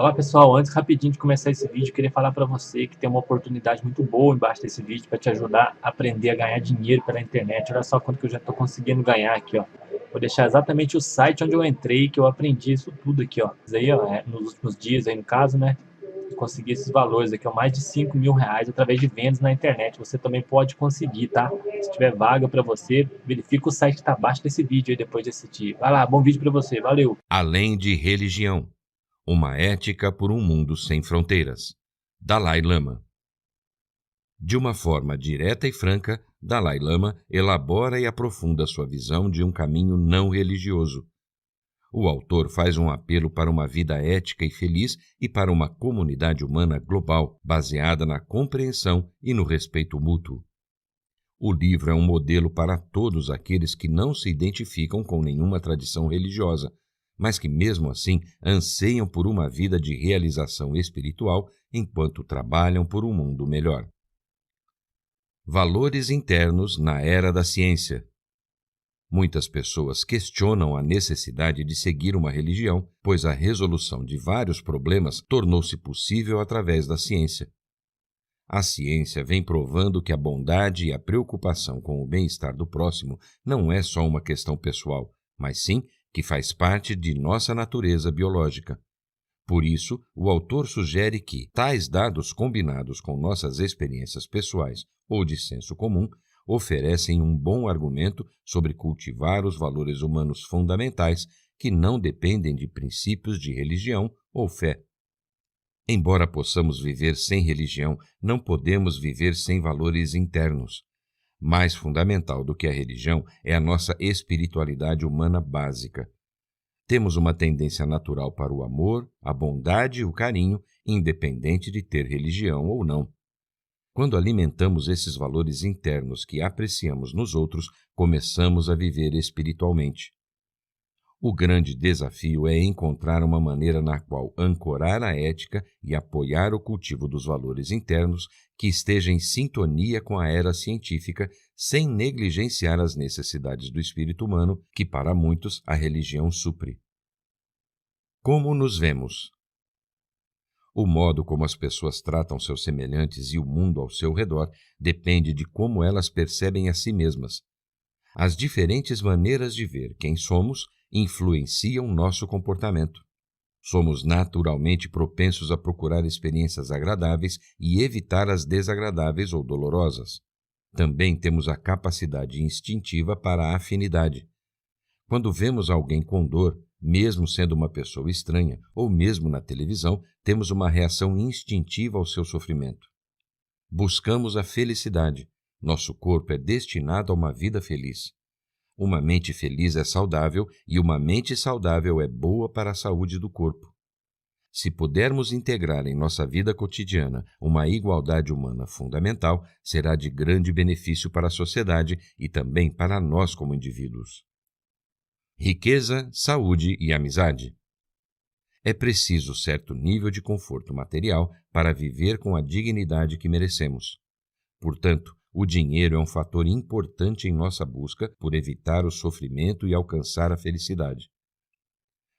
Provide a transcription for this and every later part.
Olá pessoal, antes rapidinho de começar esse vídeo, eu queria falar para você que tem uma oportunidade muito boa embaixo desse vídeo para te ajudar a aprender a ganhar dinheiro pela internet. Olha só quanto que eu já estou conseguindo ganhar aqui, ó. Vou deixar exatamente o site onde eu entrei, que eu aprendi isso tudo aqui, ó. Isso aí, ó, nos últimos dias aí no caso, né? Eu consegui esses valores aqui, ó, mais de R$ 5.000 através de vendas na internet. Você também pode conseguir, tá? Se tiver vaga para você, verifica o site que tá abaixo desse vídeo aí depois de assistir. Vai lá, bom vídeo para você, valeu! Além de religião, uma ética por um mundo sem fronteiras. Dalai Lama. De uma forma direta e franca, Dalai Lama elabora e aprofunda sua visão de um caminho não religioso. O autor faz um apelo para uma vida ética e feliz e para uma comunidade humana global, baseada na compreensão e no respeito mútuo. O livro é um modelo para todos aqueles que não se identificam com nenhuma tradição religiosa, mas que mesmo assim anseiam por uma vida de realização espiritual enquanto trabalham por um mundo melhor. Valores internos na era da ciência. Muitas pessoas questionam a necessidade de seguir uma religião, pois a resolução de vários problemas tornou-se possível através da ciência. A ciência vem provando que a bondade e a preocupação com o bem-estar do próximo não é só uma questão pessoal, mas sim que faz parte de nossa natureza biológica. Por isso, o autor sugere que tais dados combinados com nossas experiências pessoais ou de senso comum oferecem um bom argumento sobre cultivar os valores humanos fundamentais que não dependem de princípios de religião ou fé. Embora possamos viver sem religião, não podemos viver sem valores internos. Mais fundamental do que a religião é a nossa espiritualidade humana básica. Temos uma tendência natural para o amor, a bondade e o carinho, independente de ter religião ou não. Quando alimentamos esses valores internos que apreciamos nos outros, começamos a viver espiritualmente. O grande desafio é encontrar uma maneira na qual ancorar a ética e apoiar o cultivo dos valores internos que esteja em sintonia com a era científica, sem negligenciar as necessidades do espírito humano, que para muitos a religião supre. Como nos vemos? O modo como as pessoas tratam seus semelhantes e o mundo ao seu redor depende de como elas percebem a si mesmas. As diferentes maneiras de ver quem somos influenciam nosso comportamento. Somos naturalmente propensos a procurar experiências agradáveis e evitar as desagradáveis ou dolorosas. Também temos a capacidade instintiva para a afinidade. Quando vemos alguém com dor, mesmo sendo uma pessoa estranha, ou mesmo na televisão, temos uma reação instintiva ao seu sofrimento. Buscamos a felicidade. Nosso corpo é destinado a uma vida feliz. Uma mente feliz é saudável e uma mente saudável é boa para a saúde do corpo. Se pudermos integrar em nossa vida cotidiana uma igualdade humana fundamental, será de grande benefício para a sociedade e também para nós como indivíduos. Riqueza, saúde e amizade. É preciso certo nível de conforto material para viver com a dignidade que merecemos. Portanto, o dinheiro é um fator importante em nossa busca por evitar o sofrimento e alcançar a felicidade.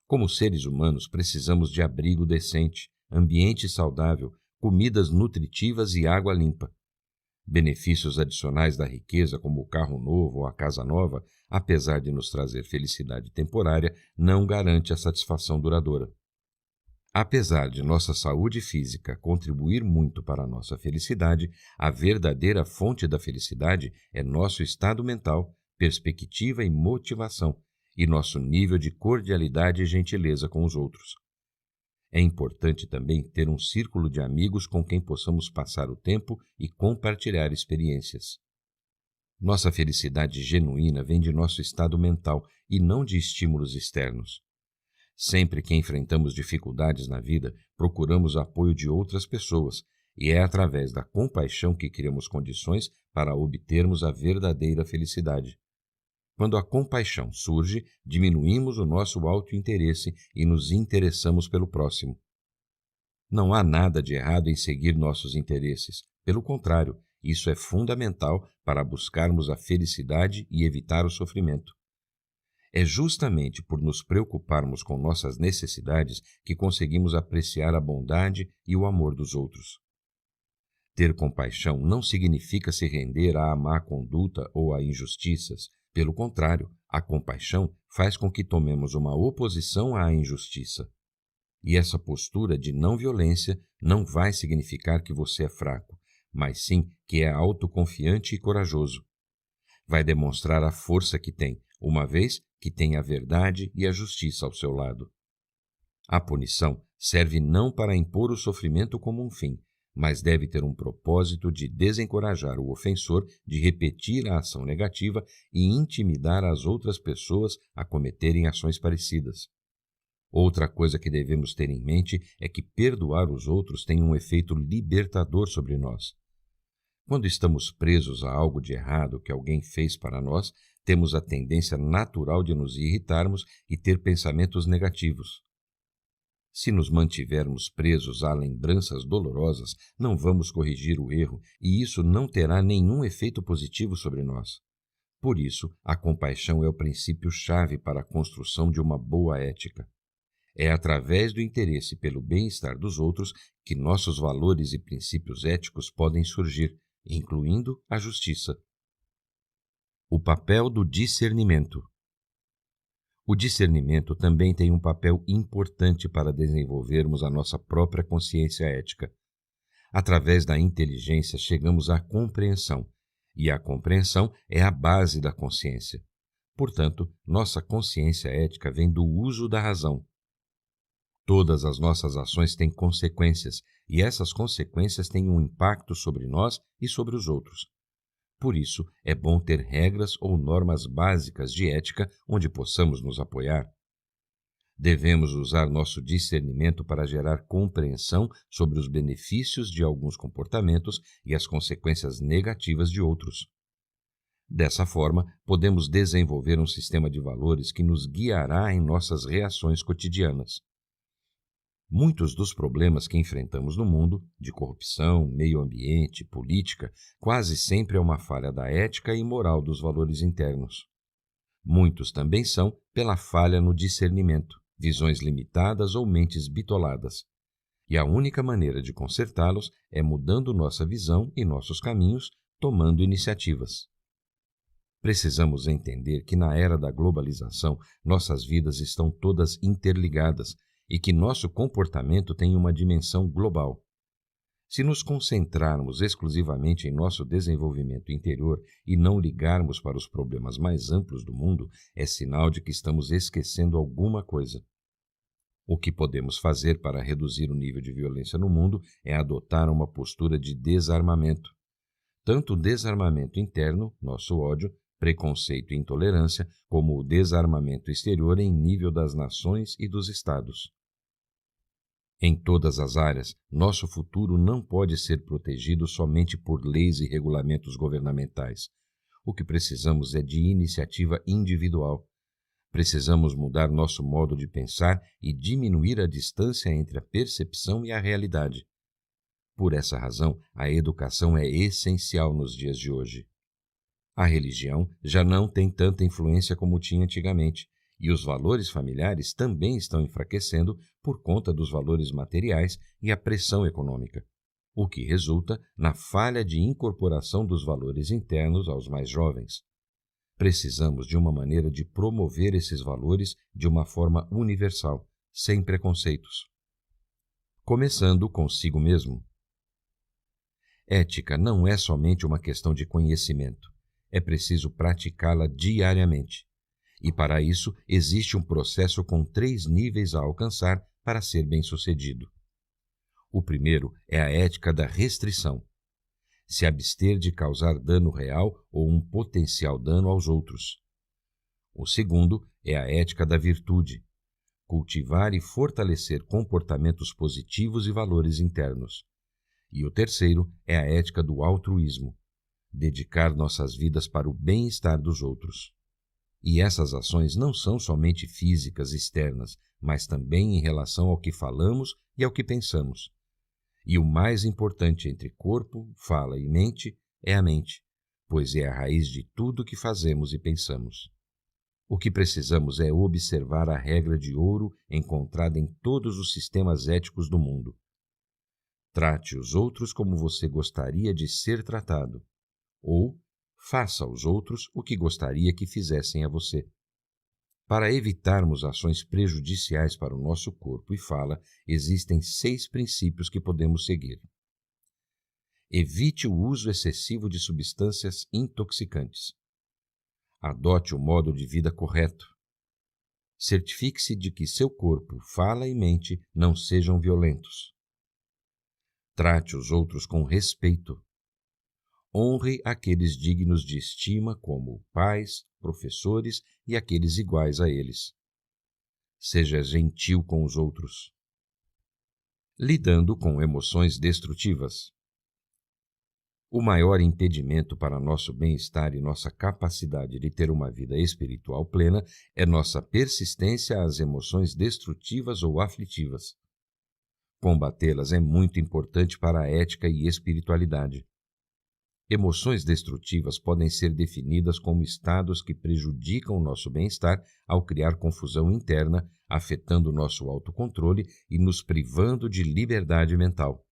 Como seres humanos, precisamos de abrigo decente, ambiente saudável, comidas nutritivas e água limpa. Benefícios adicionais da riqueza, como o carro novo ou a casa nova, apesar de nos trazer felicidade temporária, não garante a satisfação duradoura. Apesar de nossa saúde física contribuir muito para a nossa felicidade, a verdadeira fonte da felicidade é nosso estado mental, perspectiva e motivação, e nosso nível de cordialidade e gentileza com os outros. É importante também ter um círculo de amigos com quem possamos passar o tempo e compartilhar experiências. Nossa felicidade genuína vem de nosso estado mental e não de estímulos externos. Sempre que enfrentamos dificuldades na vida, procuramos o apoio de outras pessoas, e é através da compaixão que criamos condições para obtermos a verdadeira felicidade. Quando a compaixão surge, diminuímos o nosso autointeresse e nos interessamos pelo próximo. Não há nada de errado em seguir nossos interesses. Pelo contrário, isso é fundamental para buscarmos a felicidade e evitar o sofrimento. É justamente por nos preocuparmos com nossas necessidades que conseguimos apreciar a bondade e o amor dos outros. Ter compaixão não significa se render à má conduta ou a injustiças. Pelo contrário, a compaixão faz com que tomemos uma oposição à injustiça. E essa postura de não violência não vai significar que você é fraco, mas sim que é autoconfiante e corajoso. Vai demonstrar a força que tem, uma vez que tem a verdade e a justiça ao seu lado. A punição serve não para impor o sofrimento como um fim, mas deve ter um propósito de desencorajar o ofensor de repetir a ação negativa e intimidar as outras pessoas a cometerem ações parecidas. Outra coisa que devemos ter em mente é que perdoar os outros tem um efeito libertador sobre nós. Quando estamos presos a algo de errado que alguém fez para nós, temos a tendência natural de nos irritarmos e ter pensamentos negativos. Se nos mantivermos presos a lembranças dolorosas, não vamos corrigir o erro e isso não terá nenhum efeito positivo sobre nós. Por isso, a compaixão é o princípio-chave para a construção de uma boa ética. É através do interesse pelo bem-estar dos outros que nossos valores e princípios éticos podem surgir, incluindo a justiça. O papel do discernimento. O discernimento também tem um papel importante para desenvolvermos a nossa própria consciência ética. Através da inteligência chegamos à compreensão, e a compreensão é a base da consciência. Portanto, nossa consciência ética vem do uso da razão. Todas as nossas ações têm consequências, e essas consequências têm um impacto sobre nós e sobre os outros. Por isso, é bom ter regras ou normas básicas de ética onde possamos nos apoiar. Devemos usar nosso discernimento para gerar compreensão sobre os benefícios de alguns comportamentos e as consequências negativas de outros. Dessa forma, podemos desenvolver um sistema de valores que nos guiará em nossas reações cotidianas. Muitos dos problemas que enfrentamos no mundo, de corrupção, meio ambiente, política, quase sempre é uma falha da ética e moral dos valores internos. Muitos também são pela falha no discernimento, visões limitadas ou mentes bitoladas. E a única maneira de consertá-los é mudando nossa visão e nossos caminhos, tomando iniciativas. Precisamos entender que na era da globalização, nossas vidas estão todas interligadas, e que nosso comportamento tem uma dimensão global. Se nos concentrarmos exclusivamente em nosso desenvolvimento interior e não ligarmos para os problemas mais amplos do mundo, é sinal de que estamos esquecendo alguma coisa. O que podemos fazer para reduzir o nível de violência no mundo é adotar uma postura de desarmamento. Tanto o desarmamento interno, nosso ódio, preconceito e intolerância, como o desarmamento exterior em nível das nações e dos estados. Em todas as áreas, nosso futuro não pode ser protegido somente por leis e regulamentos governamentais. O que precisamos é de iniciativa individual. Precisamos mudar nosso modo de pensar e diminuir a distância entre a percepção e a realidade. Por essa razão, a educação é essencial nos dias de hoje. A religião já não tem tanta influência como tinha antigamente, e os valores familiares também estão enfraquecendo por conta dos valores materiais e a pressão econômica, o que resulta na falha de incorporação dos valores internos aos mais jovens. Precisamos de uma maneira de promover esses valores de uma forma universal, sem preconceitos. Começando consigo mesmo. Ética não é somente uma questão de conhecimento, é preciso praticá-la diariamente. E para isso existe um processo com 3 níveis a alcançar para ser bem-sucedido. O primeiro é a ética da restrição. Se abster de causar dano real ou um potencial dano aos outros. O segundo é a ética da virtude. Cultivar e fortalecer comportamentos positivos e valores internos. E o terceiro é a ética do altruísmo. Dedicar nossas vidas para o bem-estar dos outros. E essas ações não são somente físicas externas, mas também em relação ao que falamos e ao que pensamos. E o mais importante entre corpo, fala e mente é a mente, pois é a raiz de tudo que fazemos e pensamos. O que precisamos é observar a regra de ouro encontrada em todos os sistemas éticos do mundo. Trate os outros como você gostaria de ser tratado, ou faça aos outros o que gostaria que fizessem a você. Para evitarmos ações prejudiciais para o nosso corpo e fala, existem 6 princípios que podemos seguir. Evite o uso excessivo de substâncias intoxicantes. Adote o modo de vida correto. Certifique-se de que seu corpo, fala e mente não sejam violentos. Trate os outros com respeito. Honre aqueles dignos de estima como pais, professores e aqueles iguais a eles. Seja gentil com os outros. Lidando com emoções destrutivas. O maior impedimento para nosso bem-estar e nossa capacidade de ter uma vida espiritual plena é nossa persistência às emoções destrutivas ou aflitivas. Combatê-las é muito importante para a ética e espiritualidade. Emoções destrutivas podem ser definidas como estados que prejudicam o nosso bem-estar ao criar confusão interna, afetando nosso autocontrole e nos privando de liberdade mental.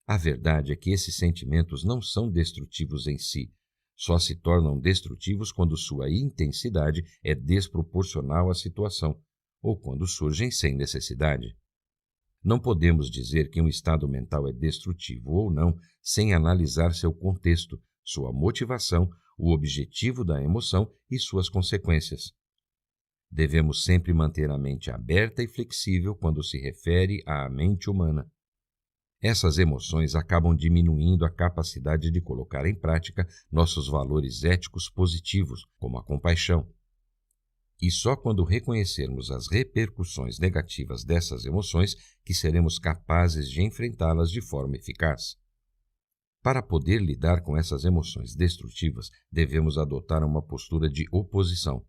A verdade é que esses sentimentos não são destrutivos em si, só se tornam destrutivos quando sua intensidade é desproporcional à situação, ou quando surgem sem necessidade. Não podemos dizer que um estado mental é destrutivo ou não sem analisar seu contexto, sua motivação, o objetivo da emoção e suas consequências. Devemos sempre manter a mente aberta e flexível quando se refere à mente humana. Essas emoções acabam diminuindo a capacidade de colocar em prática nossos valores éticos positivos, como a compaixão. E só quando reconhecermos as repercussões negativas dessas emoções que seremos capazes de enfrentá-las de forma eficaz. Para poder lidar com essas emoções destrutivas, devemos adotar uma postura de oposição.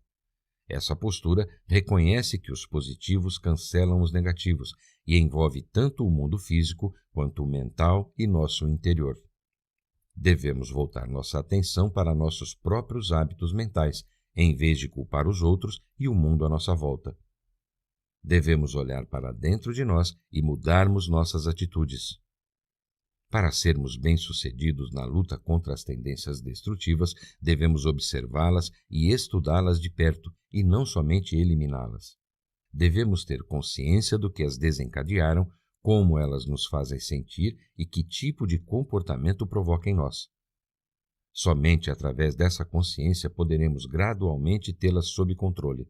Essa postura reconhece que os positivos cancelam os negativos e envolve tanto o mundo físico quanto o mental e nosso interior. Devemos voltar nossa atenção para nossos próprios hábitos mentais, em vez de culpar os outros e o mundo à nossa volta. Devemos olhar para dentro de nós e mudarmos nossas atitudes. Para sermos bem-sucedidos na luta contra as tendências destrutivas, devemos observá-las e estudá-las de perto, e não somente eliminá-las. Devemos ter consciência do que as desencadearam, como elas nos fazem sentir e que tipo de comportamento provoca em nós. Somente através dessa consciência poderemos gradualmente tê-las sob controle.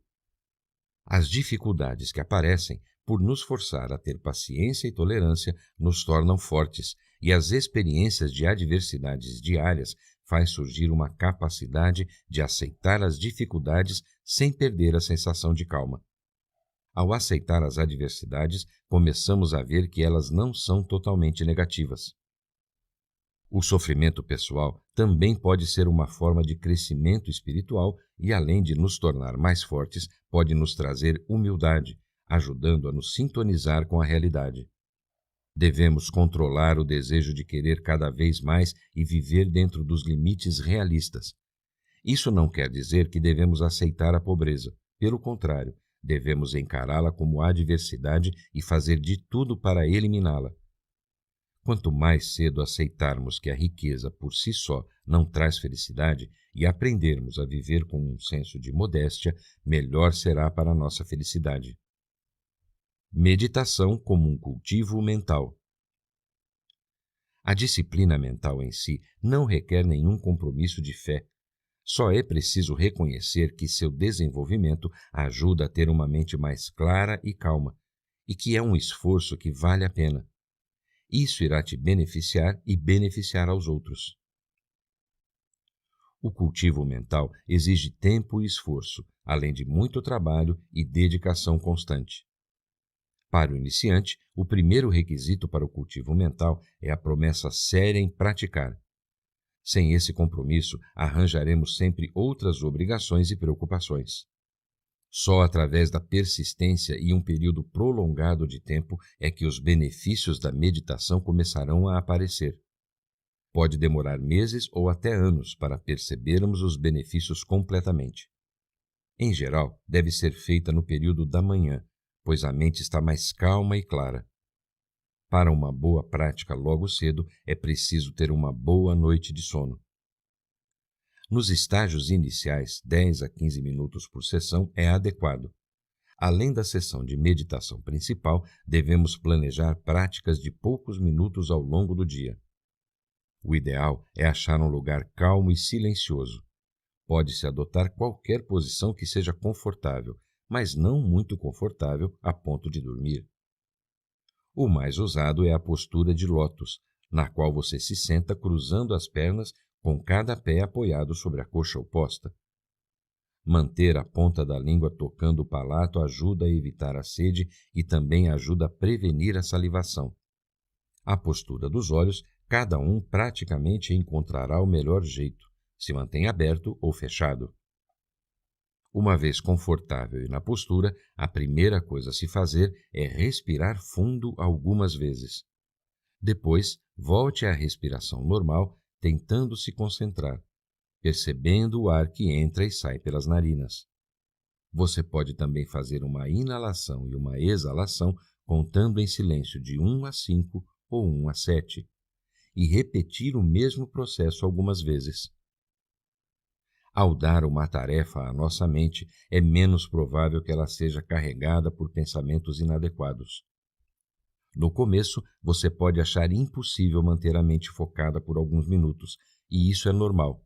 As dificuldades que aparecem, por nos forçar a ter paciência e tolerância, nos tornam fortes, e as experiências de adversidades diárias faz surgir uma capacidade de aceitar as dificuldades sem perder a sensação de calma. Ao aceitar as adversidades, começamos a ver que elas não são totalmente negativas. O sofrimento pessoal também pode ser uma forma de crescimento espiritual e, além de nos tornar mais fortes, pode nos trazer humildade, ajudando a nos sintonizar com a realidade. Devemos controlar o desejo de querer cada vez mais e viver dentro dos limites realistas. Isso não quer dizer que devemos aceitar a pobreza. Pelo contrário, devemos encará-la como adversidade e fazer de tudo para eliminá-la. Quanto mais cedo aceitarmos que a riqueza por si só não traz felicidade e aprendermos a viver com um senso de modéstia, melhor será para a nossa felicidade. Meditação como um cultivo mental. A disciplina mental em si não requer nenhum compromisso de fé. Só é preciso reconhecer que seu desenvolvimento ajuda a ter uma mente mais clara e calma, e que é um esforço que vale a pena. Isso irá te beneficiar e beneficiar aos outros. O cultivo mental exige tempo e esforço, além de muito trabalho e dedicação constante. Para o iniciante, o primeiro requisito para o cultivo mental é a promessa séria em praticar. Sem esse compromisso, arranjaremos sempre outras obrigações e preocupações. Só através da persistência e um período prolongado de tempo é que os benefícios da meditação começarão a aparecer. Pode demorar meses ou até anos para percebermos os benefícios completamente. Em geral, deve ser feita no período da manhã, pois a mente está mais calma e clara. Para uma boa prática logo cedo, é preciso ter uma boa noite de sono. Nos estágios iniciais, 10 a 15 minutos por sessão é adequado. Além da sessão de meditação principal, devemos planejar práticas de poucos minutos ao longo do dia. O ideal é achar um lugar calmo e silencioso. Pode-se adotar qualquer posição que seja confortável, mas não muito confortável a ponto de dormir. O mais usado é a postura de lótus, na qual você se senta cruzando as pernas com cada pé apoiado sobre a coxa oposta. Manter a ponta da língua tocando o palato ajuda a evitar a sede e também ajuda a prevenir a salivação. A postura dos olhos, cada um praticamente encontrará o melhor jeito, se mantém aberto ou fechado. Uma vez confortável e na postura, a primeira coisa a se fazer é respirar fundo algumas vezes. Depois, volte à respiração normal, tentando se concentrar, percebendo o ar que entra e sai pelas narinas. Você pode também fazer uma inalação e uma exalação contando em silêncio de 1 a 5 ou 1 a 7 e repetir o mesmo processo algumas vezes. Ao dar uma tarefa à nossa mente, é menos provável que ela seja carregada por pensamentos inadequados. No começo, você pode achar impossível manter a mente focada por alguns minutos, e isso é normal.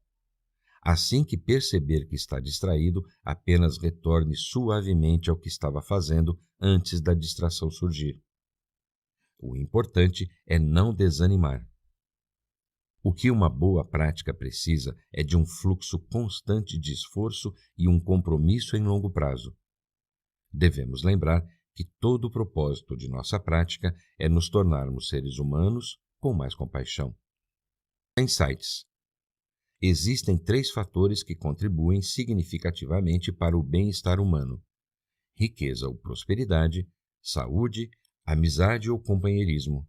Assim que perceber que está distraído, apenas retorne suavemente ao que estava fazendo antes da distração surgir. O importante é não desanimar. O que uma boa prática precisa é de um fluxo constante de esforço e um compromisso em longo prazo. Devemos lembrar que todo o propósito de nossa prática é nos tornarmos seres humanos com mais compaixão. Insights. Existem 3 fatores que contribuem significativamente para o bem-estar humano: riqueza ou prosperidade, saúde, amizade ou companheirismo.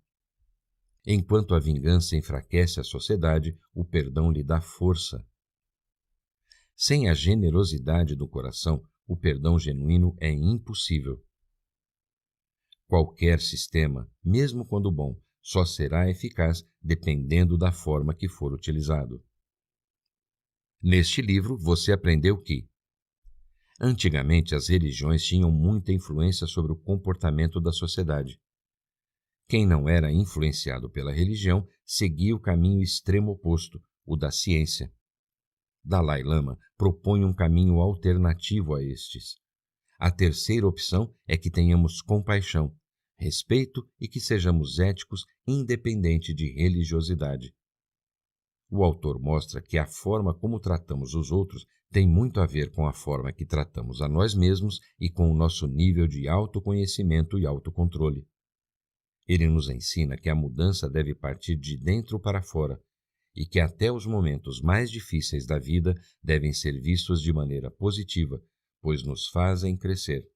Enquanto a vingança enfraquece a sociedade, o perdão lhe dá força. Sem a generosidade do coração, o perdão genuíno é impossível. Qualquer sistema, mesmo quando bom, só será eficaz dependendo da forma que for utilizado. Neste livro, você aprendeu que antigamente as religiões tinham muita influência sobre o comportamento da sociedade. Quem não era influenciado pela religião seguia o caminho extremo oposto, o da ciência. Dalai Lama propõe um caminho alternativo a estes. A terceira opção é que tenhamos compaixão, respeito e que sejamos éticos independente de religiosidade. O autor mostra que a forma como tratamos os outros tem muito a ver com a forma que tratamos a nós mesmos e com o nosso nível de autoconhecimento e autocontrole. Ele nos ensina que a mudança deve partir de dentro para fora e que até os momentos mais difíceis da vida devem ser vistos de maneira positiva, pois nos fazem crescer.